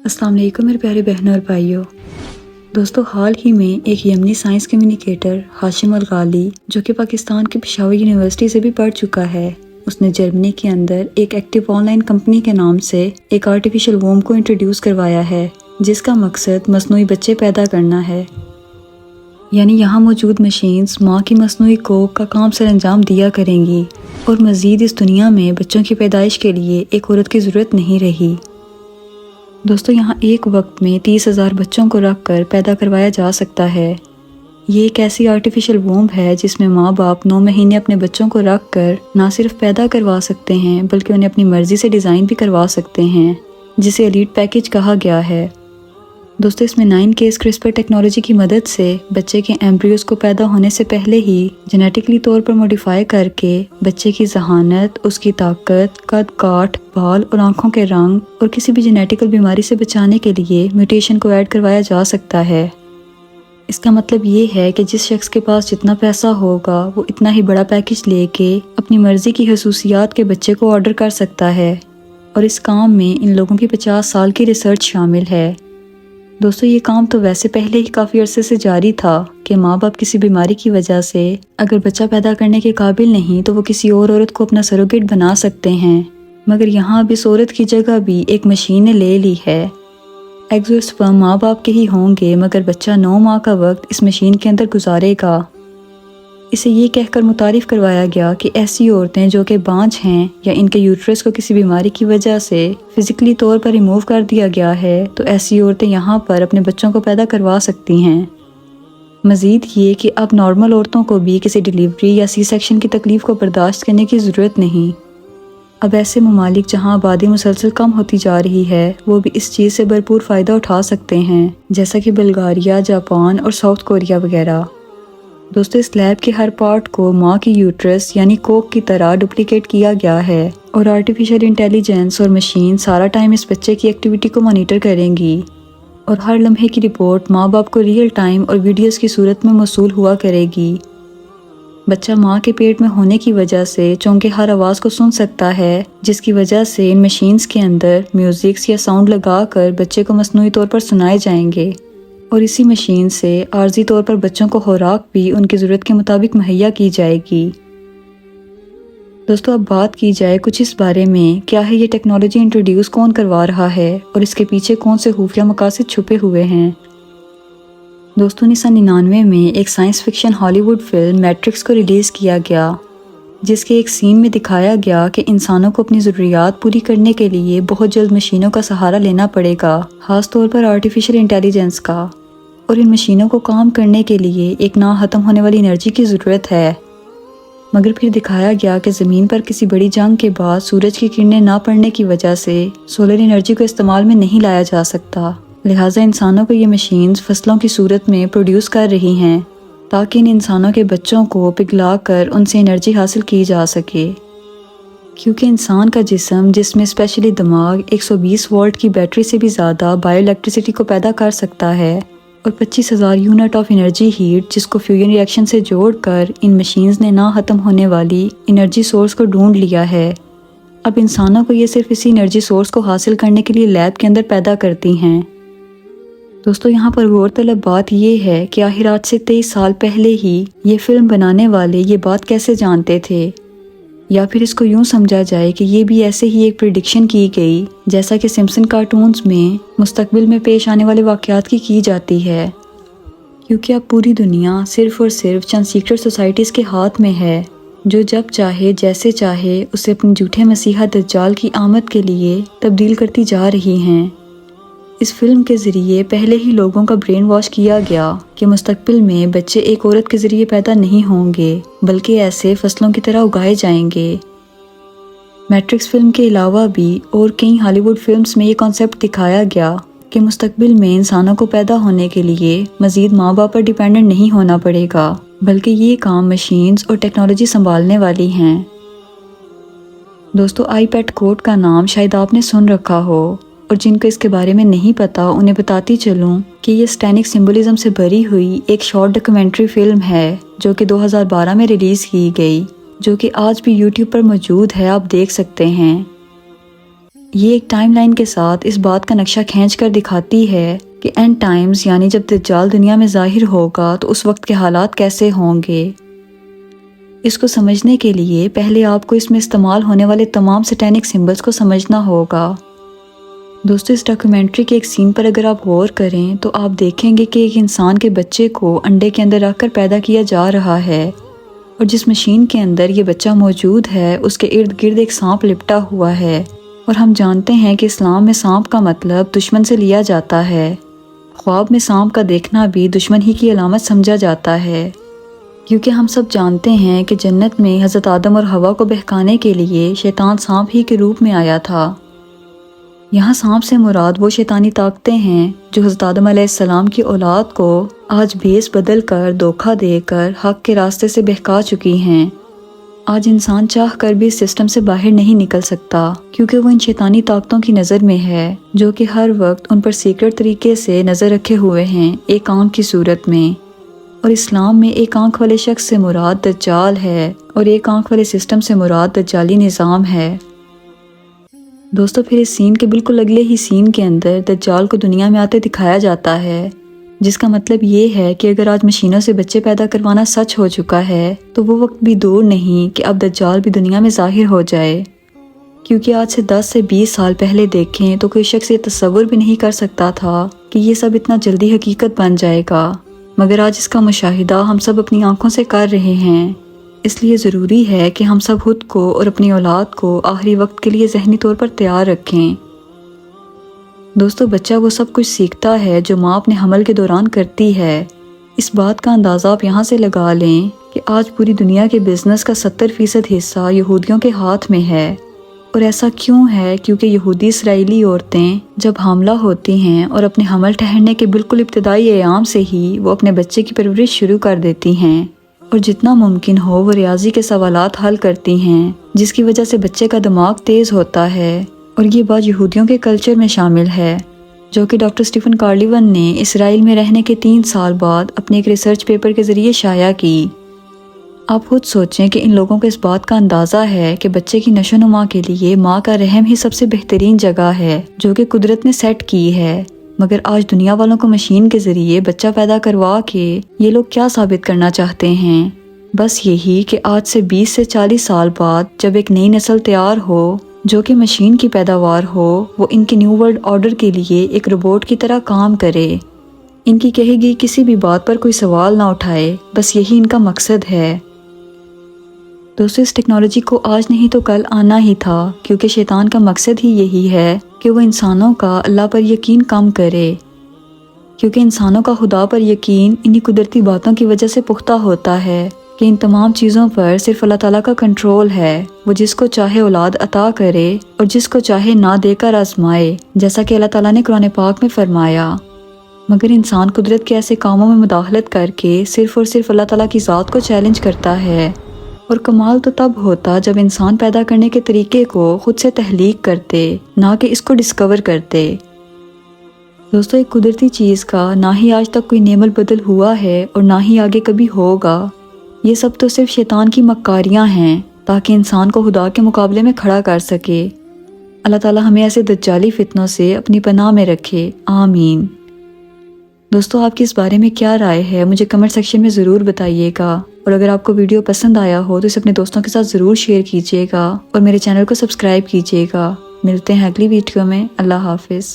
السلام علیکم میرے پیارے بہنوں اور بھائیوں۔ دوستو، حال ہی میں ایک یمنی سائنس کمیونیکیٹر ہاشم الغالی جو کہ پاکستان کی پشاور یونیورسٹی سے بھی پڑھ چکا ہے، اس نے جرمنی کے اندر ایک ایکٹیو آن لائن کمپنی کے نام سے ایک آرٹیفیشل ووم کو انٹروڈیوس کروایا ہے، جس کا مقصد مصنوعی بچے پیدا کرنا ہے۔ یعنی یہاں موجود مشینز ماں کی مصنوعی کوکھ کا کام سر انجام دیا کریں گی اور مزید اس دنیا میں بچوں کی پیدائش کے لیے ایک عورت کی ضرورت نہیں رہی۔ دوستو، یہاں ایک وقت میں 30,000 بچوں کو رکھ کر پیدا کروایا جا سکتا ہے۔ یہ ایک ایسی آرٹیفیشل ووم ہے جس میں ماں باپ 9 مہینے اپنے بچوں کو رکھ کر نہ صرف پیدا کروا سکتے ہیں بلکہ انہیں اپنی مرضی سے ڈیزائن بھی کروا سکتے ہیں، جسے ایلیٹ پیکیج کہا گیا ہے۔ دوستو، اس میں 9K کرسپر ٹیکنالوجی کی مدد سے بچے کے ایمبریوز کو پیدا ہونے سے پہلے ہی جینیٹکلی طور پر موڈیفائی کر کے بچے کی ذہانت، اس کی طاقت، قد کاٹ، بال اور آنکھوں کے رنگ اور کسی بھی جینیٹیکل بیماری سے بچانے کے لیے میوٹیشن کو ایڈ کروایا جا سکتا ہے۔ اس کا مطلب یہ ہے کہ جس شخص کے پاس جتنا پیسہ ہوگا وہ اتنا ہی بڑا پیکیج لے کے اپنی مرضی کی خصوصیات کے بچے کو آرڈر کر سکتا ہے، اور اس کام میں ان لوگوں کی 50 سال کی ریسرچ شامل ہے۔ دوستو، یہ کام تو ویسے پہلے ہی کافی عرصے سے جاری تھا کہ ماں باپ کسی بیماری کی وجہ سے اگر بچہ پیدا کرنے کے قابل نہیں تو وہ کسی اور عورت کو اپنا سروگیٹ بنا سکتے ہیں، مگر یہاں اب اس عورت کی جگہ بھی ایک مشین نے لے لی ہے۔ ایگزوسپرم ماں باپ کے ہی ہوں گے، مگر بچہ 9 ماہ کا وقت اس مشین کے اندر گزارے گا۔ اسے یہ کہہ کر متعارف کروایا گیا کہ ایسی عورتیں جو کہ بانجھ ہیں یا ان کے یوٹرس کو کسی بیماری کی وجہ سے فزیکلی طور پر ریموو کر دیا گیا ہے تو ایسی عورتیں یہاں پر اپنے بچوں کو پیدا کروا سکتی ہیں۔ مزید یہ کہ اب نارمل عورتوں کو بھی کسی ڈیلیوری یا سی سیکشن کی تکلیف کو برداشت کرنے کی ضرورت نہیں۔ اب ایسے ممالک جہاں آبادی مسلسل کم ہوتی جا رہی ہے وہ بھی اس چیز سے بھرپور فائدہ اٹھا سکتے ہیں، جیسا کہ بلغاریہ، جاپان اور ساؤتھ کوریا وغیرہ۔ دوستو، اس لیب کے ہر پارٹ کو ماں کی یوٹرس یعنی کوکھ کی طرح ڈپلیکیٹ کیا گیا ہے، اور آرٹیفیشل انٹیلیجنس اور مشین سارا ٹائم اس بچے کی ایکٹیویٹی کو مانیٹر کریں گی، اور ہر لمحے کی رپورٹ ماں باپ کو ریئل ٹائم اور ویڈیوز کی صورت میں موصول ہوا کرے گی۔ بچہ ماں کے پیٹ میں ہونے کی وجہ سے چونکہ ہر آواز کو سن سکتا ہے، جس کی وجہ سے ان مشینز کے اندر میوزکس یا ساؤنڈ لگا کر بچے کو مصنوعی طور پر سنائے جائیں گے، اور اسی مشین سے عارضی طور پر بچوں کو خوراک بھی ان کی ضرورت کے مطابق مہیا کی جائے گی۔ دوستو، اب بات کی جائے کچھ اس بارے میں کیا ہے یہ ٹیکنالوجی انٹروڈیوس کون کروا رہا ہے اور اس کے پیچھے کون سے خفیہ مقاصد چھپے ہوئے ہیں۔ دوستو، 1999 میں ایک سائنس فکشن ہالی ووڈ فلم میٹرکس کو ریلیز کیا گیا، جس کے ایک سین میں دکھایا گیا کہ انسانوں کو اپنی ضروریات پوری کرنے کے لیے بہت جلد مشینوں کا سہارا لینا پڑے گا، خاص طور پر آرٹیفیشل انٹیلیجنس کا، اور ان مشینوں کو کام کرنے کے لیے ایک نہ ختم ہونے والی انرجی کی ضرورت ہے۔ مگر پھر دکھایا گیا کہ زمین پر کسی بڑی جنگ کے بعد سورج کی کرنیں نہ پڑنے کی وجہ سے سولر انرجی کو استعمال میں نہیں لایا جا سکتا، لہٰذا انسانوں کو یہ مشینز فصلوں کی صورت میں پروڈیوس کر رہی ہیں تاکہ ان انسانوں کے بچوں کو پگھلا کر ان سے انرجی حاصل کی جا سکے۔ کیونکہ انسان کا جسم، جس میں اسپیشلی دماغ 120 وولٹ کی بیٹری سے بھی زیادہ بائیو الیکٹریسٹی کو پیدا کر سکتا ہے، اور 25,000 یونٹ آف انرجی ہیٹ جس کو فیوژن ری ایکشن سے جوڑ کر ان مشینز نے نہ ختم ہونے والی انرجی سورس کو ڈھونڈ لیا ہے۔ اب انسانوں کو یہ صرف اسی انرجی سورس کو حاصل کرنے کے لیے لیب کے اندر پیدا کرتی ہیں۔ دوستو، یہاں پر غور طلب بات یہ ہے کہ آخر آج سے 23 سال پہلے ہی یہ فلم بنانے والے یہ بات کیسے جانتے تھے، یا پھر اس کو یوں سمجھا جائے کہ یہ بھی ایسے ہی ایک پریڈکشن کی گئی جیسا کہ سمپسن کارٹونز میں مستقبل میں پیش آنے والے واقعات کی جاتی ہے، کیونکہ اب پوری دنیا صرف اور صرف چند سیکرٹ سوسائٹیز کے ہاتھ میں ہے جو جب چاہے جیسے چاہے اسے اپنے جھوٹے مسیحا دجال کی آمد کے لیے تبدیل کرتی جا رہی ہیں۔ اس فلم کے ذریعے پہلے ہی لوگوں کا برین واش کیا گیا کہ مستقبل میں بچے ایک عورت کے ذریعے پیدا نہیں ہوں گے بلکہ ایسے فصلوں کی طرح اگائے جائیں گے۔ میٹرکس فلم کے علاوہ بھی اور کئی ہالی ووڈ فلمز میں یہ کانسیپٹ دکھایا گیا کہ مستقبل میں انسانوں کو پیدا ہونے کے لیے مزید ماں باپ پر ڈیپینڈنٹ نہیں ہونا پڑے گا بلکہ یہ کام مشینز اور ٹیکنالوجی سنبھالنے والی ہیں۔ دوستو، آئی پیٹ کوڈ کا نام شاید آپ نے سن رکھا ہو، اور جن کو اس کے بارے میں نہیں پتا انہیں بتاتی چلوں کہ یہ سٹینک سمبولزم سے بھری ہوئی ایک شارٹ ڈاکیومنٹری فلم ہے جو کہ 2012 میں ریلیز کی گئی، جو کہ آج بھی یوٹیوب پر موجود ہے، آپ دیکھ سکتے ہیں۔ یہ ایک ٹائم لائن کے ساتھ اس بات کا نقشہ کھینچ کر دکھاتی ہے کہ اینڈ ٹائمز یعنی جب دجال دنیا میں ظاہر ہوگا تو اس وقت کے حالات کیسے ہوں گے۔ اس کو سمجھنے کے لیے پہلے آپ کو اس میں استعمال ہونے والے تمام سیٹینک سمبلز کو سمجھنا ہوگا۔ دوستو اس ڈاکیومنٹری کے ایک سین پر اگر آپ غور کریں تو آپ دیکھیں گے کہ ایک انسان کے بچے کو انڈے کے اندر رکھ کر پیدا کیا جا رہا ہے، اور جس مشین کے اندر یہ بچہ موجود ہے اس کے ارد گرد ایک سانپ لپٹا ہوا ہے، اور ہم جانتے ہیں کہ اسلام میں سانپ کا مطلب دشمن سے لیا جاتا ہے۔ خواب میں سانپ کا دیکھنا بھی دشمن ہی کی علامت سمجھا جاتا ہے، کیونکہ ہم سب جانتے ہیں کہ جنت میں حضرت آدم اور حوا کو بہکانے کے لیے شیطان سانپ ہی کے روپ میں آیا تھا۔ یہاں سانپ سے مراد وہ شیطانی طاقتیں ہیں جو حضرت آدم علیہ السلام کی اولاد کو آج بھیس بدل کر دھوکہ دے کر حق کے راستے سے بہکا چکی ہیں۔ آج انسان چاہ کر بھی اس سسٹم سے باہر نہیں نکل سکتا، کیونکہ وہ ان شیطانی طاقتوں کی نظر میں ہے جو کہ ہر وقت ان پر سیکرٹ طریقے سے نظر رکھے ہوئے ہیں ایک آنکھ کی صورت میں۔ اور اسلام میں ایک آنکھ والے شخص سے مراد دجال ہے، اور ایک آنکھ والے سسٹم سے مراد دجالی نظام ہے۔ دوستو پھر اس سین کے بالکل اگلے ہی سین کے اندر دجال کو دنیا میں آتے دکھایا جاتا ہے، جس کا مطلب یہ ہے کہ اگر آج مشینوں سے بچے پیدا کروانا سچ ہو چکا ہے تو وہ وقت بھی دور نہیں کہ اب دجال بھی دنیا میں ظاہر ہو جائے، کیونکہ آج سے 10 سے 20 سال پہلے دیکھیں تو کوئی شخص یہ تصور بھی نہیں کر سکتا تھا کہ یہ سب اتنا جلدی حقیقت بن جائے گا، مگر آج اس کا مشاہدہ ہم سب اپنی آنکھوں سے کر رہے ہیں۔ اس لیے ضروری ہے کہ ہم سب خود کو اور اپنی اولاد کو آخری وقت کے لیے ذہنی طور پر تیار رکھیں۔ دوستو بچہ وہ سب کچھ سیکھتا ہے جو ماں اپنے حمل کے دوران کرتی ہے۔ اس بات کا اندازہ آپ یہاں سے لگا لیں کہ آج پوری دنیا کے بزنس کا 70% حصہ یہودیوں کے ہاتھ میں ہے، اور ایسا کیوں ہے؟ کیونکہ یہودی اسرائیلی عورتیں جب حاملہ ہوتی ہیں اور اپنے حمل ٹھہرنے کے بالکل ابتدائی ایام سے ہی وہ اپنے بچے کی پرورش شروع کر دیتی ہیں، اور جتنا ممکن ہو وہ ریاضی کے سوالات حل کرتی ہیں، جس کی وجہ سے بچے کا دماغ تیز ہوتا ہے۔ اور یہ بات یہودیوں کے کلچر میں شامل ہے، جو کہ ڈاکٹر اسٹیفن کارلیون نے اسرائیل میں رہنے کے 3 سال بعد اپنے ایک ریسرچ پیپر کے ذریعے شائع کی۔ آپ خود سوچیں کہ ان لوگوں کو اس بات کا اندازہ ہے کہ بچے کی نشو و نما کے لیے ماں کا رحم ہی سب سے بہترین جگہ ہے جو کہ قدرت نے سیٹ کی ہے، مگر آج دنیا والوں کو مشین کے ذریعے بچہ پیدا کروا کے یہ لوگ کیا ثابت کرنا چاہتے ہیں؟ بس یہی کہ آج سے 20 سے 40 سال بعد جب ایک نئی نسل تیار ہو جو کہ مشین کی پیداوار ہو، وہ ان کے نیو ورلڈ آرڈر کے لیے ایک روبوٹ کی طرح کام کرے، ان کی کہی گئی کسی بھی بات پر کوئی سوال نہ اٹھائے، بس یہی ان کا مقصد ہے۔ دوستو اس ٹیکنالوجی کو آج نہیں تو کل آنا ہی تھا، کیونکہ شیطان کا مقصد ہی یہی ہے کہ وہ انسانوں کا اللہ پر یقین کم کرے، کیونکہ انسانوں کا خدا پر یقین انہی قدرتی باتوں کی وجہ سے پختہ ہوتا ہے کہ ان تمام چیزوں پر صرف اللہ تعالیٰ کا کنٹرول ہے۔ وہ جس کو چاہے اولاد عطا کرے اور جس کو چاہے نہ دے کر آزمائے، جیسا کہ اللہ تعالیٰ نے قرآن پاک میں فرمایا، مگر انسان قدرت کے ایسے کاموں میں مداخلت کر کے صرف اور صرف اللہ تعالیٰ کی ذات کو چیلنج کرتا ہے۔ اور کمال تو تب ہوتا جب انسان پیدا کرنے کے طریقے کو خود سے تحلیق کرتے، نہ کہ اس کو ڈسکور کرتے۔ دوستو ایک قدرتی چیز کا نہ ہی آج تک کوئی نعمت بدل ہوا ہے اور نہ ہی آگے کبھی ہوگا، یہ سب تو صرف شیطان کی مکاریاں ہیں تاکہ انسان کو خدا کے مقابلے میں کھڑا کر سکے۔ اللہ تعالیٰ ہمیں ایسے دجالی فتنوں سے اپنی پناہ میں رکھے، آمین۔ دوستو آپ کی اس بارے میں کیا رائے ہے؟ مجھے کمنٹ سیکشن میں ضرور بتائیے گا، اور اگر آپ کو ویڈیو پسند آیا ہو تو اسے اپنے دوستوں کے ساتھ ضرور شیئر کیجیے گا، اور میرے چینل کو سبسکرائب کیجیے گا۔ ملتے ہیں اگلی ویڈیو میں۔ اللہ حافظ۔